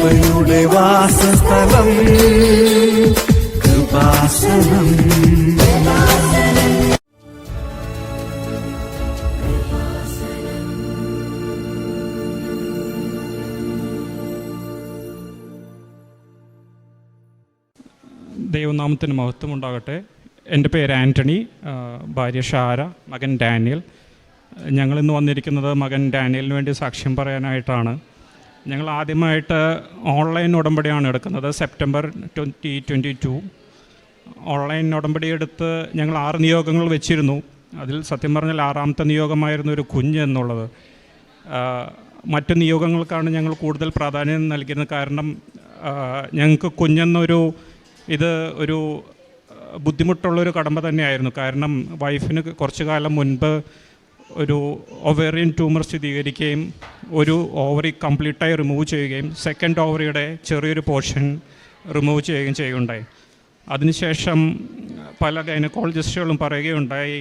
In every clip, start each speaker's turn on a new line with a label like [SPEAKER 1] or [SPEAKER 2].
[SPEAKER 1] കൃപയുടെ വാസസ്ഥലം കൃപാസനം.
[SPEAKER 2] ദൈവനാമത്തിന് മഹത്വം ഉണ്ടാകട്ടെ. എൻ്റെ പേര് ആൻ്റണി, ഭാര്യ ഷാര, മകൻ ഡാനിയൽ. ഞങ്ങളിന്ന് വന്നിരിക്കുന്നത് മകൻ ഡാനിയലിന് വേണ്ടി സാക്ഷ്യം പറയാനായിട്ടാണ്. ഞങ്ങൾ ആദ്യമായിട്ട് ഓൺലൈൻ ഉടമ്പടിയാണ് എടുക്കുന്നത്. സെപ്റ്റംബർ 2022 ഓൺലൈൻ ഉടമ്പടി എടുത്ത് ഞങ്ങൾ 6 നിയോഗങ്ങൾ വെച്ചിരുന്നു. അതിൽ സത്യം പറഞ്ഞാൽ 6ാമത്തെ നിയോഗമായിരുന്നു ഒരു കുഞ്ഞ് എന്നുള്ളത്. മറ്റ് നിയോഗങ്ങൾക്കാണ് ഞങ്ങൾ കൂടുതൽ പ്രാധാന്യം നൽകിയിരുന്നത്. കാരണം ഞങ്ങൾക്ക് കുഞ്ഞെന്നൊരു ഇത് ഒരു ബുദ്ധിമുട്ടുള്ളൊരു കടമ്പ തന്നെയായിരുന്നു. കാരണം വൈഫിന് കുറച്ചു കാലം മുൻപ് ഒരു ഒവേറിയൻ ട്യൂമർ സ്ഥിരീകരിക്കുകയും ഒരു ഓവറി കംപ്ലീറ്റായി റിമൂവ് ചെയ്യുകയും സെക്കൻഡ് ഓവറിയുടെ ചെറിയൊരു പോർഷൻ റിമൂവ് ചെയ്യുകയും ചെയ്യുകയുണ്ടായി. അതിനുശേഷം പല ഗൈനക്കോളജിസ്റ്റുകളും പറയുകയുണ്ടായി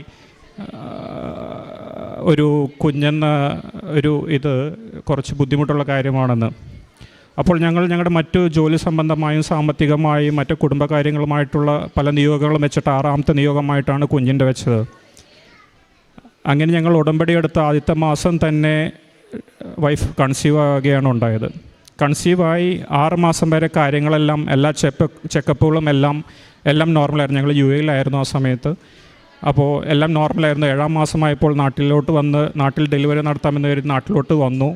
[SPEAKER 2] ഒരു കുഞ്ഞെന്ന ഒരു ഇത് കുറച്ച് ബുദ്ധിമുട്ടുള്ള കാര്യമാണെന്ന്. അപ്പോൾ ഞങ്ങളുടെ മറ്റു ജോലി സംബന്ധമായും സാമ്പത്തികമായും മറ്റു കുടുംബകാര്യങ്ങളുമായിട്ടുള്ള പല നിയോഗങ്ങളും വെച്ചിട്ട് 6ാമത്തെ നിയോഗമായിട്ടാണ് കുഞ്ഞിൻ്റെ വെച്ചത്. അങ്ങനെ ഞങ്ങൾ ഉടമ്പടി എടുത്ത ആദ്യത്തെ മാസം തന്നെ വൈഫ് കൺസീവ് ആവുകയാണ് ഉണ്ടായത്. കൺസീവായി 6 മാസം വരെ കാര്യങ്ങളെല്ലാം എല്ലാ ചെക്കപ്പുകളും എല്ലാം നോർമലായിരുന്നു. ഞങ്ങൾ UAE-യിലായിരുന്നു ആ സമയത്ത്. അപ്പോൾ എല്ലാം നോർമലായിരുന്നു. 7ാം മാസമായപ്പോൾ നാട്ടിലോട്ട് വന്ന് നാട്ടിൽ ഡെലിവറി നടത്താമെന്ന് കരുതി നാട്ടിലോട്ട് വന്നു.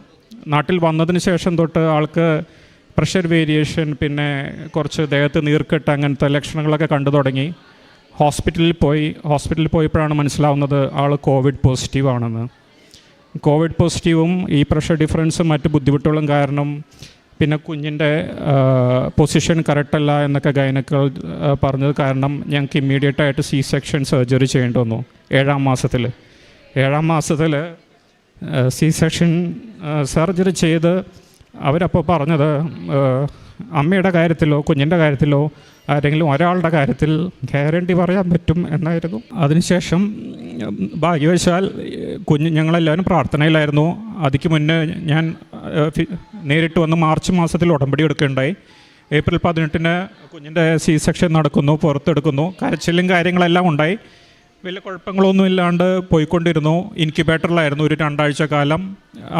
[SPEAKER 2] നാട്ടിൽ വന്നതിന് ശേഷം തൊട്ട് ആൾക്ക് പ്രഷർ വേരിയേഷൻ, പിന്നെ കുറച്ച് ദേഹത്ത് നീർക്കെട്ട്, അങ്ങനത്തെ ലക്ഷണങ്ങളൊക്കെ കണ്ടു തുടങ്ങി. ഹോസ്പിറ്റലിൽ പോയപ്പോഴാണ് മനസ്സിലാവുന്നത് ആൾ കോവിഡ് പോസിറ്റീവ് ആണെന്ന്. കോവിഡ് പോസിറ്റീവും ഈ പ്രഷർ ഡിഫറൻസും മറ്റ് ബുദ്ധിമുട്ടുകളും കാരണം പിന്നെ കുഞ്ഞിൻ്റെ പൊസിഷൻ കറക്റ്റല്ല എന്നൊക്കെ ഗൈനക്കൾ പറഞ്ഞത് കാരണം ഞങ്ങൾക്ക് ഇമ്മീഡിയറ്റായിട്ട് C-സെക്ഷൻ സർജറി ചെയ്യേണ്ടി വന്നു. 7ാം മാസത്തിൽ C-സെക്ഷൻ സർജറി ചെയ്ത് അവരപ്പോൾ പറഞ്ഞത് അമ്മയുടെ കാര്യത്തിലോ കുഞ്ഞിൻ്റെ കാര്യത്തിലോ ആരെങ്കിലും ഒരാളുടെ കാര്യത്തിൽ ഗ്യാരണ്ടി പറയാൻ പറ്റും എന്നായിരുന്നു. അതിനുശേഷം ഭാഗ്യവശാൽ ഞങ്ങളെല്ലാവരും പ്രാർത്ഥനയിലായിരുന്നു. അതിക്ക് മുന്നേ ഞാൻ നേരിട്ട് വന്ന് മാർച്ച് മാസത്തിൽ ഉടമ്പടി എടുക്കുകയുണ്ടായി. ഏപ്രിൽ 18 കുഞ്ഞിൻ്റെ C-സെക്ഷൻ നടക്കുന്നു, പുറത്തെടുക്കുന്നു. കരച്ചിലും കാര്യങ്ങളെല്ലാം ഉണ്ടായി. വലിയ കുഴപ്പങ്ങളൊന്നും ഇല്ലാണ്ട് പോയിക്കൊണ്ടിരുന്നു. ഇൻക്യുബേറ്ററിലായിരുന്നു ഒരു 2 ആഴ്ച കാലം.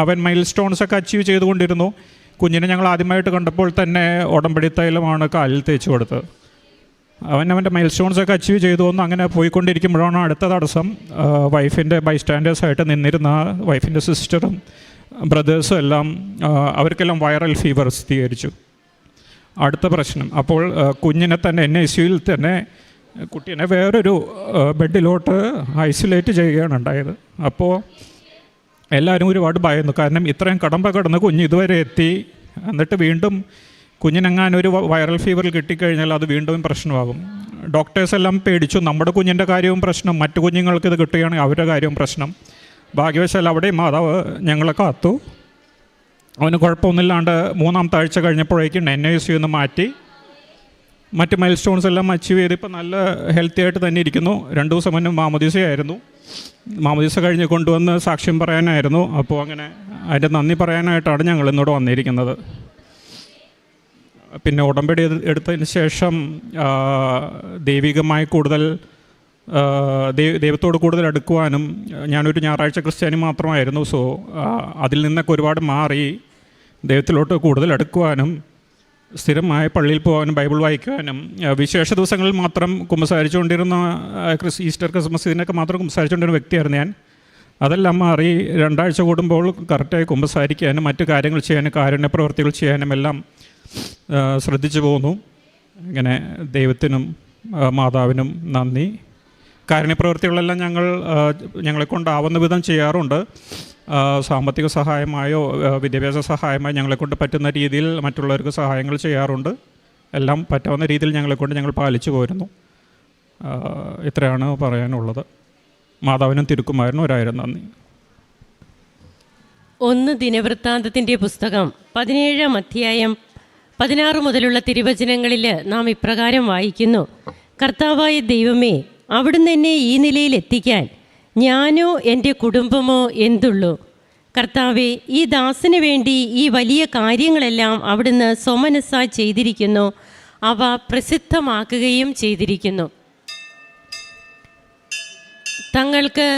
[SPEAKER 2] അവൻ മൈൽ സ്റ്റോൺസൊക്കെ അച്ചീവ് ചെയ്തുകൊണ്ടിരുന്നു. കുഞ്ഞിനെ ഞങ്ങൾ ആദ്യമായിട്ട് കണ്ടപ്പോൾ തന്നെ ഉടമ്പടി തൈലമാണ് കാലിൽ തേച്ച് കൊടുത്തത്. അവൻ്റെ മൈൽ സ്റ്റോൺസൊക്കെ അച്ചീവ് ചെയ്തു വന്നു. അങ്ങനെ പോയിക്കൊണ്ടിരിക്കുമ്പോഴാണ് അടുത്ത തടസ്സം. വൈഫിൻ്റെ ബൈസ്റ്റാൻഡേഴ്സായിട്ട് നിന്നിരുന്ന വൈഫിൻ്റെ സിസ്റ്ററും ബ്രദേഴ്സും എല്ലാം അവർക്കെല്ലാം വൈറൽ ഫീവർ സ്ഥിരീകരിച്ചു. അടുത്ത പ്രശ്നം, അപ്പോൾ കുഞ്ഞിനെ തന്നെ NICU-യിൽ തന്നെ കുട്ടീനെ വേറൊരു ബെഡിലോട്ട് ഐസൊലേറ്റ് ചെയ്യുകയാണ് ഉണ്ടായത്. അപ്പോൾ എല്ലാവരും ഒരുപാട് ഭയന്നു. കാരണം ഇത്രയും കടമ്പ കടന്ന് കുഞ്ഞ് ഇതുവരെ എത്തി, എന്നിട്ട് വീണ്ടും കുഞ്ഞിനെങ്ങാനൊരു വൈറൽ ഫീവർ കിട്ടിക്കഴിഞ്ഞാൽ അത് വീണ്ടും പ്രശ്നമാകും. ഡോക്ടേഴ്സെല്ലാം പേടിച്ചു. നമ്മുടെ കുഞ്ഞിൻ്റെ കാര്യവും പ്രശ്നം, മറ്റു കുഞ്ഞുങ്ങൾക്ക് ഇത് കിട്ടുകയാണെങ്കിൽ അവരുടെ കാര്യവും പ്രശ്നം. ഭാഗ്യവശാൽ അവിടെയും മാതാവ് ഞങ്ങളെ കാത്തു. അവന് കുഴപ്പമൊന്നുമില്ലാണ്ട് 3ാമത്തെ ആഴ്ച കഴിഞ്ഞപ്പോഴേക്കും NICU മാറ്റി മറ്റ് മൈൽ സ്റ്റോൺസ് എല്ലാം അച്ചീവ് ചെയ്ത് ഇപ്പോൾ നല്ല ഹെൽത്തി ആയിട്ട് തന്നെ ഇരിക്കുന്നു. 2 ദിവസം മുന്നേ മാമോദീസയായിരുന്നു. മാമോദീസ കഴിഞ്ഞ് കൊണ്ടുവന്ന് സാക്ഷ്യം പറയാനായിരുന്നു. അപ്പോൾ അങ്ങനെ അതിൻ്റെ നന്ദി പറയാനായിട്ടാണ് ഞങ്ങൾ ഇന്നോട് വന്നിരിക്കുന്നത്. പിന്നെ ഉടമ്പടി എടുത്തതിന് ശേഷം ദൈവികമായി കൂടുതൽ ദൈവത്തോട് കൂടുതൽ അടുക്കുവാനും, ഞാനൊരു ഞായറാഴ്ച ക്രിസ്ത്യാനി മാത്രമായിരുന്നു. സോ അതിൽ നിന്നൊക്കെ ഒരുപാട് മാറി ദൈവത്തിലോട്ട് കൂടുതൽ അടുക്കുവാനും, സ്ഥിരമായി പള്ളിയിൽ പോകാനും, ബൈബിൾ വായിക്കുവാനും, വിശേഷ ദിവസങ്ങളിൽ മാത്രം കുമ്പസാരിച്ചുകൊണ്ടിരുന്ന ഈസ്റ്റർ ക്രിസ്മസ് ഇതിനൊക്കെ മാത്രം കുമ്പസാരിച്ചുകൊണ്ടിരുന്ന വ്യക്തിയായിരുന്നു ഞാൻ. അതെല്ലാം മാറി 2 ആഴ്ച കൂടുമ്പോൾ കറക്റ്റായി കുമ്പസാരിക്കാനും മറ്റു കാര്യങ്ങൾ ചെയ്യാനും കാരുണ്യ പ്രവൃത്തികൾ ചെയ്യാനും എല്ലാം ശ്രദ്ധിച്ചു പോകുന്നു. ഇങ്ങനെ ദൈവത്തിനും മാതാവിനും നന്ദി. കാരുണ്യപ്രവൃത്തികളെല്ലാം ഞങ്ങളെക്കൊണ്ടാവുന്ന വിധം ചെയ്യാറുണ്ട്. സാമ്പത്തിക സഹായമായോ വിദ്യാഭ്യാസ സഹായമായോ ഞങ്ങളെക്കൊണ്ട് പറ്റുന്ന രീതിയിൽ മറ്റുള്ളവർക്ക് സഹായങ്ങൾ ചെയ്യാറുണ്ട്. എല്ലാം പറ്റാവുന്ന രീതിയിൽ ഞങ്ങൾ പാലിച്ചു പോരുന്നു. ഇത്രയാണ് പറയാനുള്ളത്. മാതാവിനും തിരുക്കുമാരനും 1000 നന്ദി.
[SPEAKER 3] 1 ദിനവൃത്താന്തത്തിൻ്റെ പുസ്തകം 17-ാം അധ്യായം 16 മുതലുള്ള തിരുവചനങ്ങളിൽ നാം ഇപ്രകാരം വായിക്കുന്നു: കർത്താവായ ദൈവമേ, അവിടുന്ന് എന്നെ ഈ നിലയിൽ എത്തിക്കാൻ ഞാനോ എൻ്റെ കുടുംബമോ എന്തുള്ളൂ? കർത്താവെ, ഈ ദാസന് വേണ്ടി ഈ വലിയ കാര്യങ്ങളെല്ലാം അവിടുന്ന് സ്വമനസ്സാ ചെയ്തിരിക്കുന്നു, അവ പ്രസിദ്ധമാക്കുകയും ചെയ്തിരിക്കുന്നു. തങ്ങൾക്ക്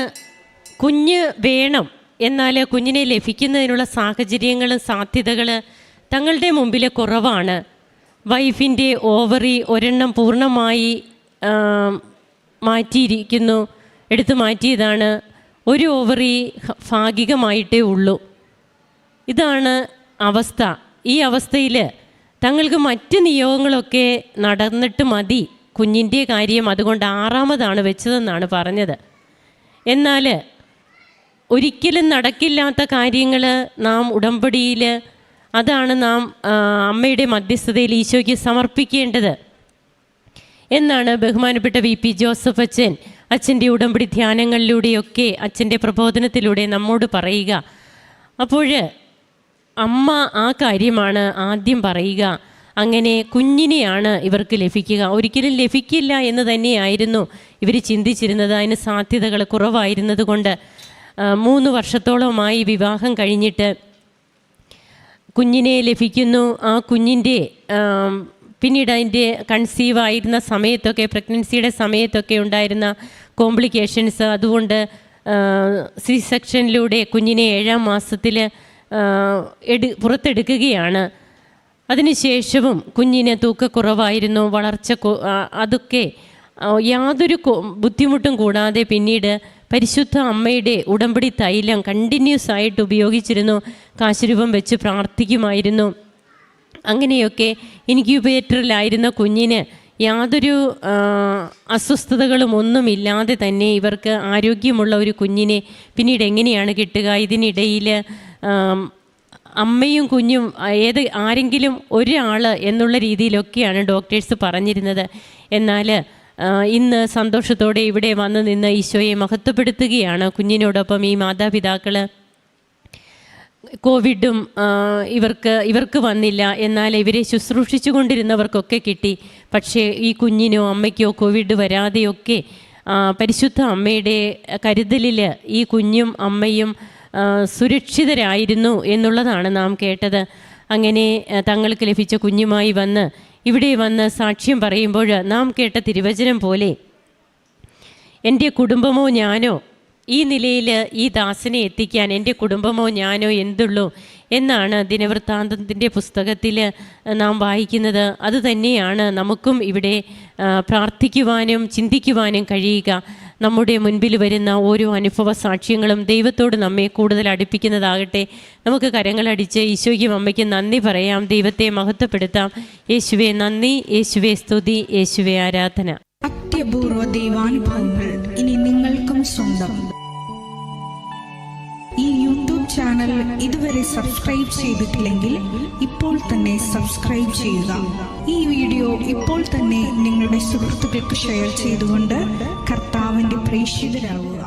[SPEAKER 3] കുഞ്ഞ് വേണം, എന്നാൽ കുഞ്ഞിനെ ലഭിക്കുന്നതിനുള്ള സാഹചര്യങ്ങളും സാധ്യതകൾ തങ്ങളുടെ മുമ്പിൽ കുറവാണ്. വൈഫിൻ്റെ ഓവറി ഒരെണ്ണം പൂർണ്ണമായി മാറ്റിയിരിക്കുന്നു, എടുത്തു മാറ്റിയതാണ്. ഒരു ഓവറി ഭാഗികമായിട്ടേ ഉള്ളൂ. ഇതാണ് അവസ്ഥ. ഈ അവസ്ഥയിൽ തങ്ങൾക്ക് മറ്റ് നിയോഗങ്ങളൊക്കെ നടന്നിട്ട് മതി കുഞ്ഞിൻ്റെ കാര്യം, അതുകൊണ്ട് 6ാമതാണ് വെച്ചതെന്നാണ് പറഞ്ഞത്. എന്നാൽ ഒരിക്കലും നടക്കില്ലാത്ത കാര്യങ്ങൾ നാം ഉടമ്പടിയിൽ, അതാണ് നാം അമ്മയുടെ മധ്യസ്ഥതയിൽ ഈശോയ്ക്ക് സമർപ്പിക്കേണ്ടത് എന്നാണ് ബഹുമാനപ്പെട്ട VP ജോസഫ് അച്ഛൻ്റെ ഉടമ്പടി ധ്യാനങ്ങളിലൂടെയൊക്കെ അച്ഛൻ്റെ പ്രബോധനത്തിലൂടെ നമ്മോട് പറയുക. അപ്പോൾ അമ്മ ആ കാര്യമാണ് ആദ്യം പറയുക. അങ്ങനെ കുഞ്ഞിനെയാണ് ഇവർക്ക് ലഭിക്കുക. ഒരിക്കലും ലഭിക്കില്ല എന്ന് തന്നെയായിരുന്നു ഇവർ ചിന്തിച്ചിരുന്നത്. അതിന് സാധ്യതകൾ കുറവായിരുന്നത് കൊണ്ട് 3 വർഷത്തോളമായി വിവാഹം കഴിഞ്ഞിട്ട് കുഞ്ഞിനെ ലഭിക്കുന്നു. ആ കുഞ്ഞിൻ്റെ പിന്നീട് അതിൻ്റെ കൺസീവ് ആയിരുന്ന സമയത്തൊക്കെ, പ്രഗ്നൻസിയുടെ സമയത്തൊക്കെ ഉണ്ടായിരുന്ന കോംപ്ലിക്കേഷൻസ്, അതുകൊണ്ട് സെക്ഷനിലൂടെ കുഞ്ഞിനെ 7ാം മാസത്തിൽ പുറത്തെടുക്കുകയാണ്. അതിനുശേഷവും കുഞ്ഞിന് തൂക്കക്കുറവായിരുന്നു, വളർച്ച അതൊക്കെ യാതൊരു ബുദ്ധിമുട്ടും കൂടാതെ പിന്നീട് പരിശുദ്ധ അമ്മയുടെ ഉടമ്പടി തൈലം കണ്ടിന്യൂസ് ആയിട്ട് ഉപയോഗിച്ചിരുന്നു. കാശുരൂപം വെച്ച് പ്രാർത്ഥിക്കുമായിരുന്നു. അങ്ങനെയൊക്കെ ഇൻക്യുബേറ്ററിലായിരുന്ന കുഞ്ഞിന് യാതൊരു അസ്വസ്ഥതകളും ഒന്നുമില്ലാതെ തന്നെ ഇവർക്ക് ആരോഗ്യമുള്ള ഒരു കുഞ്ഞിനെ പിന്നീട് എങ്ങനെയാണ് കിട്ടുക? ഇതിനിടയിൽ അമ്മയും കുഞ്ഞും ആരെങ്കിലും ഒരാൾ എന്നുള്ള രീതിയിലൊക്കെയാണ് ഡോക്ടേഴ്സ് പറഞ്ഞിരുന്നത്. എന്നാൽ ഇന്ന് സന്തോഷത്തോടെ ഇവിടെ വന്ന് നിന്ന് ഈശോയെ മഹത്വപ്പെടുത്തുകയാണ്. കുഞ്ഞിനോടൊപ്പം ഈ മാതാപിതാക്കൾ കോവിഡും ഇവർക്ക് വന്നില്ല, എന്നാൽ ഇവരെ ശുശ്രൂഷിച്ചു കൊണ്ടിരുന്നവർക്കൊക്കെ കിട്ടി. പക്ഷേ ഈ കുഞ്ഞിനോ അമ്മയ്ക്കോ കോവിഡ് വരാതെയൊക്കെ പരിശുദ്ധ അമ്മയുടെ കരുതലിൽ ഈ കുഞ്ഞും അമ്മയും സുരക്ഷിതരായിരുന്നു എന്നുള്ളതാണ് നാം കേട്ടത്. അങ്ങനെ തങ്ങൾക്ക് ലഭിച്ച കുഞ്ഞുമായി വന്ന് ഇവിടെ വന്ന് സാക്ഷ്യം പറയുമ്പോൾ നാം കേട്ട തിരുവചനം പോലെ എൻ്റെ കുടുംബമോ ഞാനോ ഈ നിലയിൽ ഈ ദാസനെ എത്തിക്കാൻ എൻ്റെ കുടുംബമോ ഞാനോ എന്തുള്ളൂ എന്നാണ് ദിനവൃത്താന്തത്തിൻ്റെ പുസ്തകത്തിൽ നാം വായിക്കുന്നത്. അതുതന്നെയാണ് നമുക്കും ഇവിടെ പ്രാർത്ഥിക്കുവാനും ചിന്തിക്കുവാനും കഴിയുക. നമ്മുടെ മുൻപിൽ വരുന്ന ഓരോ അനുഭവ സാക്ഷ്യങ്ങളും ദൈവത്തോട് നമ്മെ കൂടുതൽ അടുപ്പിക്കുന്നതാകട്ടെ. നമുക്ക് കരങ്ങളടിച്ച് ഈശോയ്ക്കും അമ്മയ്ക്കും നന്ദി പറയാം, ദൈവത്തെ മഹത്വപ്പെടുത്താം. യേശുവേ നന്ദി, യേശുവേ സ്തുതി, യേശുവേ ആരാധന.
[SPEAKER 4] അത്യപൂർവ ദൈവാനുഭവങ്ങൾ ഇനി നിങ്ങൾക്കും സ്വന്തം. ഈ യൂട്യൂബ് ചാനൽ ഇതുവരെ സബ്സ്ക്രൈബ് ചെയ്തിട്ടില്ലെങ്കിൽ ഇപ്പോൾ തന്നെ സബ്സ്ക്രൈബ് ചെയ്യുക. ഈ വീഡിയോ ഇപ്പോൾ തന്നെ നിങ്ങളുടെ സുഹൃത്തുക്കൾക്ക് ഷെയർ ചെയ്തുകൊണ്ട് കർത്താവിൻ്റെ പ്രേക്ഷിതരാകുക.